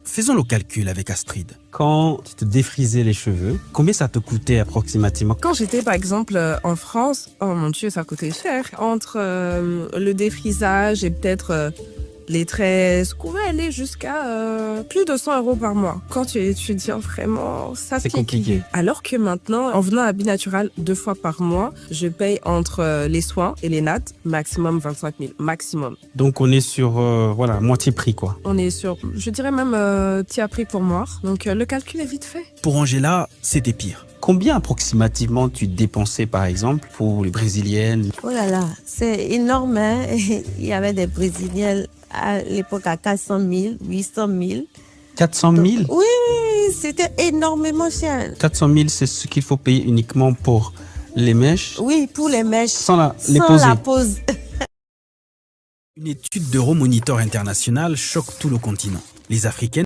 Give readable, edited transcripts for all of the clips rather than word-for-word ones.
Faisons le calcul avec Astrid. Quand tu te défrisais les cheveux, combien ça te coûtait approximativement? Quand j'étais par exemple en France, oh mon Dieu, ça coûtait cher. Entre le défrisage et peut-être les tresses, ça pouvait aller jusqu'à plus de 100 € par mois. Quand tu es étudiant, vraiment, ça C'est pique. compliqué. Alors que maintenant, en venant à Binatural 2 fois par mois, je paye entre les soins et les nattes, maximum 25 000, maximum. Donc on est sur moitié prix quoi. On est sur, je dirais même tiers prix pour moi. Donc le calcul est vite fait. Pour Angela, c'était pire. Combien approximativement tu dépensais par exemple pour les brésiliennes? Oh là là, c'est énorme. Hein? Il y avait des Brésiliennes à l'époque à 400 000, 800 000. 400 000? Oui, c'était énormément cher. 400 000, c'est ce qu'il faut payer uniquement pour les mèches? Oui, pour les mèches. Sans les sans poser. la pose. Une étude d'Euromonitor International choque tout le continent. Les Africaines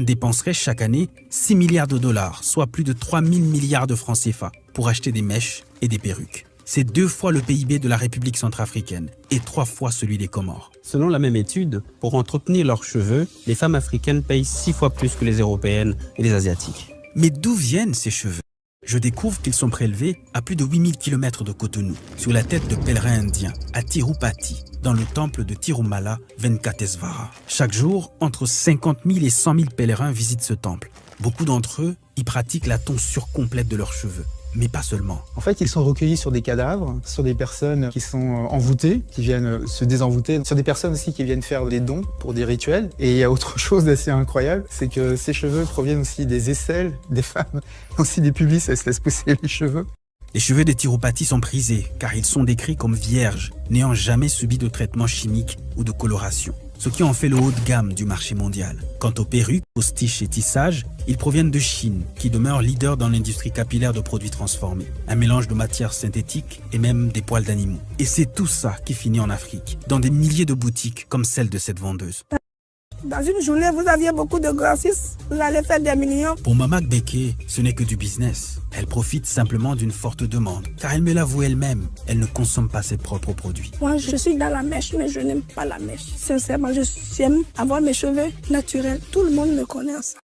dépenseraient chaque année 6 milliards de dollars, soit plus de 3 000 milliards de francs CFA, pour acheter des mèches et des perruques. C'est 2 fois le PIB de la République centrafricaine et 3 fois celui des Comores. Selon la même étude, pour entretenir leurs cheveux, les femmes africaines payent 6 fois plus que les européennes et les asiatiques. Mais d'où viennent ces cheveux? Je découvre qu'ils sont prélevés à plus de 8000 km de Cotonou, sur la tête de pèlerins indiens, à Tirupati, dans le temple de Tirumala Venkateswara. Chaque jour, entre 50 000 et 100 000 pèlerins visitent ce temple. Beaucoup d'entre eux y pratiquent la tonsure complète de leurs cheveux. Mais pas seulement. En fait, ils sont recueillis sur des cadavres, sur des personnes qui sont envoûtées, qui viennent se désenvoûter, sur des personnes aussi qui viennent faire des dons pour des rituels. Et il y a autre chose d'assez incroyable, c'est que ces cheveux proviennent aussi des aisselles des femmes, aussi des pubis, elles se laissent pousser les cheveux. Les cheveux des Tirupati sont prisés car ils sont décrits comme vierges, n'ayant jamais subi de traitement chimique ou de coloration, ce qui en fait le haut de gamme du marché mondial. Quant aux perruques, postiches et tissages, ils proviennent de Chine, qui demeure leader dans l'industrie capillaire de produits transformés, un mélange de matières synthétiques et même des poils d'animaux. Et c'est tout ça qui finit en Afrique, dans des milliers de boutiques comme celle de cette vendeuse. Dans une journée, vous aviez beaucoup de grossistes, vous allez faire des millions. Pour Mama Gbeke, ce n'est que du business. Elle profite simplement d'une forte demande, car elle me l'avoue elle-même, elle ne consomme pas ses propres produits. Moi, je suis dans la mèche, mais je n'aime pas la mèche. Sincèrement, j'aime avoir mes cheveux naturels. Tout le monde me connaît ça.